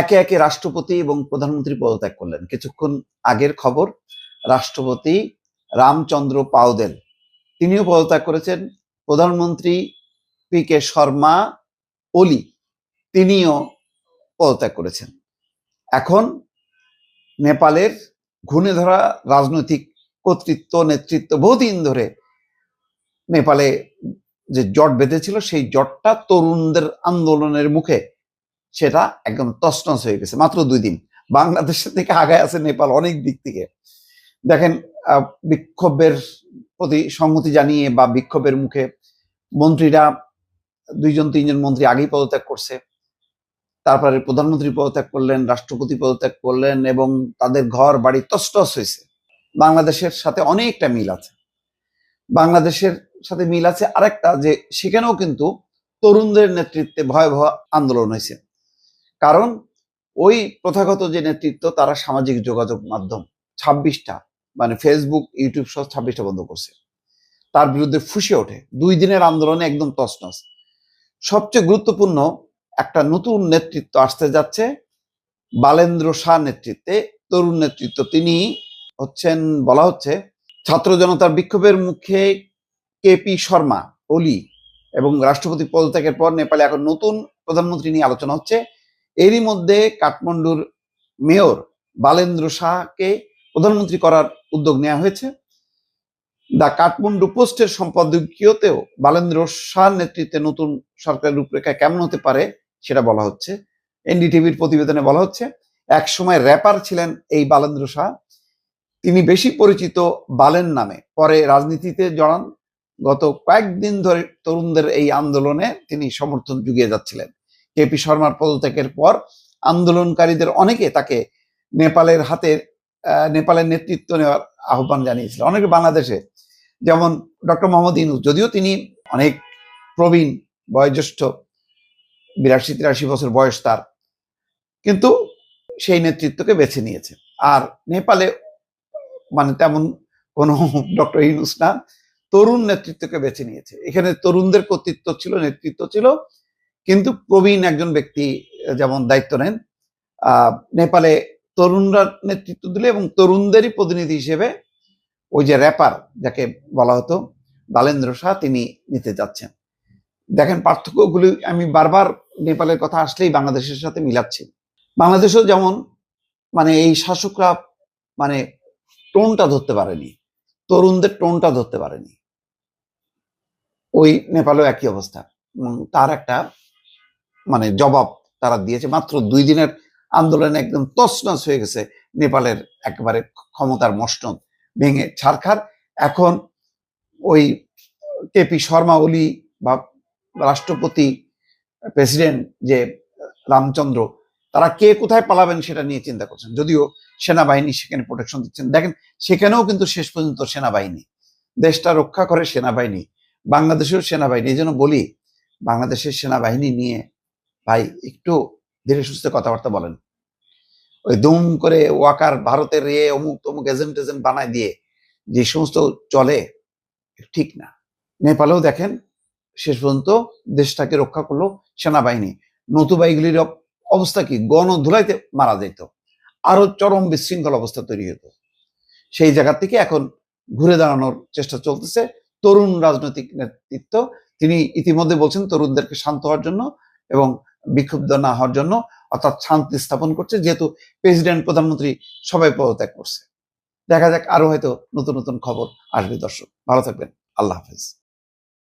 একে একে রাষ্ট্রপতি এবং প্রধানমন্ত্রী পদত্যাগ করলেন। কিছুক্ষণ আগের খবর, রাষ্ট্রপতি রামচন্দ্র পাউদেল তিনিও পদত্যাগ করেছেন। প্রধানমন্ত্রী পি.কে. শর্মা ওলি তিনিও পদত্যাগ করেছেন। এখন নেপালের ঘুণে ধরা রাজনৈতিক কর্তৃত্ব নেতৃত্ব বহুদিন ধরে নেপালে যে জট বেঁধেছিল, সেই জটটা তরুণদের আন্দোলনের মুখে সেটা একদম তছনছ হয়ে গেছে। মাত্র 2 দিন বাংলাদেশের থেকে আগায় আছে নেপাল অনেক দিক থেকে। দেখেন, বিক্ষোভের প্রতি সংহতি জানিয়ে বা বিক্ষোভের মুখে মন্ত্রীরা 2-3জন মন্ত্রী আগেই পদত্যাগ করছে। তারপরে প্রধানমন্ত্রী পদত্যাগ করলেন, রাষ্ট্রপতি পদত্যাগ করলেন এবং তাদের ঘর বাড়ি তছনছ হয়েছে। বাংলাদেশের সাথে অনেকটা মিল আছে। বাংলাদেশের সাথে মিল আছে আরেকটা, যে সেখানেও কিন্তু তরুণদের নেতৃত্বে ভয়াবহ আন্দোলন হয়েছে। কারণ ওই প্রথাগত যে নেতৃত্ব, তারা সামাজিক যোগাযোগ মাধ্যম 26টা, মানে ফেসবুক, ইউটিউব সহ 26টা বন্ধ করছে। তার বিরুদ্ধে ফুঁসে ওঠে। 2 দিনের আন্দোলনে একদম তছনছ। সবচেয়ে গুরুত্বপূর্ণ, একটা নতুন নেতৃত্ব আসতে যাচ্ছে বালেন্দ্র শাহ নেতৃত্বে, তরুণ নেতৃত্ব। তিনি হচ্ছেন, বলা হচ্ছে, ছাত্র জনতার বিক্ষোভের মুখে কে.পি. শর্মা ওলি এবং রাষ্ট্রপতি পদত্যাগের পর নেপালে এখন নতুন প্রধানমন্ত্রী নিয়ে আলোচনা হচ্ছে। এরই মধ্যে কাঠমান্ডুর মেয়র বালেন্দ্র শাহকে প্রধানমন্ত্রী করার উদ্যোগ নেওয়া হয়েছে। দ্য কাঠমান্ডু পোস্টের সম্পাদকীয়তেও বালেন্দ্র শাহ নেতৃত্বে নতুন সরকারের রূপরেখা কেমন হতে পারে সেটা বলা হচ্ছে। এনডিটিভির প্রতিবেদনে বলা হচ্ছে, একসময় র্যাপার ছিলেন এই বালেন্দ্র শাহ। তিনি বেশি পরিচিত বালেন নামে, পরে রাজনীতিতে জড়ান। গত কয়েকদিন ধরে তরুণদের এই আন্দোলনে তিনি সমর্থন জুগিয়ে যাচ্ছিলেন। কে.পি. শর্মার পদত্যাগের পর আন্দোলনকারীদের অনেকে তাকে নেপালের নেতৃত্ব নেওয়ার আহ্বান জানিয়েছিল। অনেকে বাংলাদেশে, যেমন ডক্টর মোহাম্মদ ইউনূস, যদিও তিনি অনেক প্রবীণ, বয়োজ্যেষ্ঠ, 82-83 বছর বয়স তার, কিন্তু সেই নেতৃত্বকে বেছে নিয়েছে। আর নেপালে মানে তেমন কোনো ডক্টর ইউনূস না, তরুণ নেতৃত্বকে বেছে নিয়েছে। এখানে তরুণদের কর্তৃত্ব ছিল, নেতৃত্ব ছিল, কিন্তু প্রবীণ একজন ব্যক্তি যেমন দায়িত্ব নেন। নেপালে তরুণরা নেতৃত্ব দিলে এবং তরুণদেরই প্রতিনিধি হিসেবে ওই যে র্যাপার যাকে বলা হতো বালেন্দ্র শাহ, তিনি নিতে যাচ্ছেন। দেখেন, পার্থক্যগুলি আমি বারবার নেপালের কথা আসলেই বাংলাদেশের সাথে মিলাচ্ছি। বাংলাদেশেও যেমন মানে এই শাসকরা মানে টোনটা ধরতে পারেনি, তরুণদের টোনটা ধরতে পারেনি, ওই নেপালেও একই অবস্থা। তার একটা মানে জবাব তারা দিয়েছে। মাত্র 2 দিনের আন্দোলনে একদম তছনছ হয়ে গেছে নেপালের একেবারে ক্ষমতার মসনদ ভেঙে ছারখার। এখন ওই কে.পি. শর্মা ওলি বা রাষ্ট্রপতি প্রেসিডেন্ট যে রামচন্দ্র, তারা কে কোথায় পালাবেন সেটা নিয়ে চিন্তা করছেন। যদিও সেনাবাহিনী সেখানে প্রোটেকশন দিচ্ছেন। দেখেন, সেখানেও কিন্তু শেষ পর্যন্ত সেনাবাহিনী, দেশটা রক্ষা করে সেনাবাহিনী, বাংলাদেশেও সেনাবাহিনী। এই জন্য বলি, বাংলাদেশের সেনাবাহিনী নিয়ে ভাই একটু ধীরে সুস্থে কথাবার্তা বলেন। ওই দুম করে ওয়াকার, ভারতের অমুক তমুক এজেন্ট বানায় দিয়ে যে সমস্ত চলে, ঠিক না। নেপালেও দেখেন, শেষ পর্যন্ত দেশটাকে রক্ষা করলো সেনাবাহিনী। নতুবা এগুলির অবস্থা কি, গণধুলাইতে মারা যেত, আরো চরম বিশৃঙ্খল অবস্থা তৈরি হতো। সেই জায়গা থেকে এখন ঘুরে দাঁড়ানোর চেষ্টা চলতেছে তরুণ রাজনৈতিক নেতৃত্ব। তিনি ইতিমধ্যে বলছেন তরুণদেরকে শান্ত হওয়ার জন্য এবং বিক্ষুব্ধ না হওয়ার জন্য, অর্থাৎ শান্তি স্থাপন করছে, যেহেতু প্রেসিডেন্ট প্রধানমন্ত্রী সবাই পদত্যাগ করছে। দেখা যাক, আরো হয়তো নতুন নতুন খবর আসবে। দর্শক ভালো থাকবেন, আল্লাহ হাফেজ।